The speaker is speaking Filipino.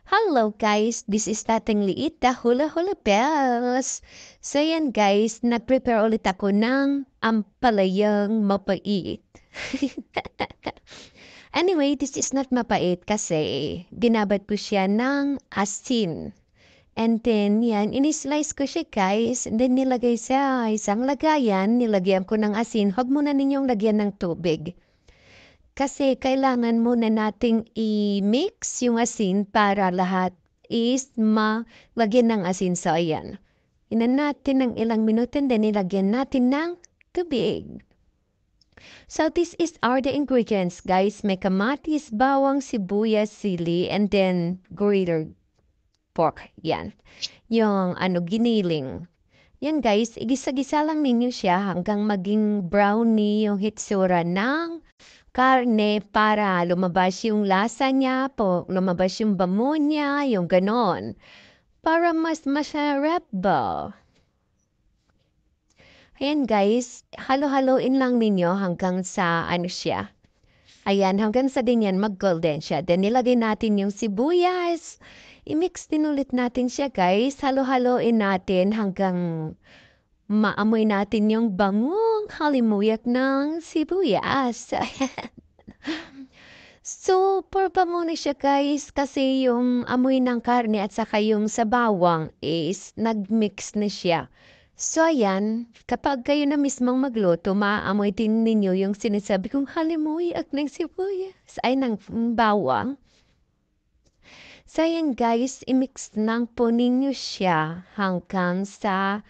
Hello guys, this is Tating Liit, the Hula Hula Bells. So yan guys, nag-prepare ulit ako ng ampalayang mapait. Anyway, this is not mapait kasi binabad ko siya ng asin. And then, yan, inislice ko siya guys. And then nilagay sa isang lagayan, nilagyan ko ng asin. Huwag muna ninyong lagyan ng tubig. Kasi kailangan muna nating i-mix yung asin para lahat is malagyan ng asin. So, ayan. Inan natin ng ilang minuto and then nilagyan natin ng tubig. So, this is are the ingredients, guys. May kamatis, bawang, sibuyas, sili, and then grated pork. Yan. Yung giniling. Yan guys, igisa-gisa lang ninyo siya hanggang maging brownie yung hitsura ng karne para lumabas yung lasa niya po, lumabas yung bango niya, yung ganon. Para mas masarap ba? Ayan guys, halo-haloin lang ninyo hanggang sa siya. Ayan, hanggang sa din yan mag-golden siya. Then nilagay natin yung sibuyas. I-mix din ulit natin siya guys. Halo-haloin natin hanggang maamoy natin yung bangong halimuyak ng sibuyas. Super bango na siya guys kasi yung amoy ng karne at saka yung sa bawang is nag-mix na siya. So ayan, kapag kayo na mismong magluto, maaamoy din ninyo yung sinasabi kong halimuyak ng sibuyas ay ng bawang. So ayan guys, i-mix lang po ninyo siya hanggang sa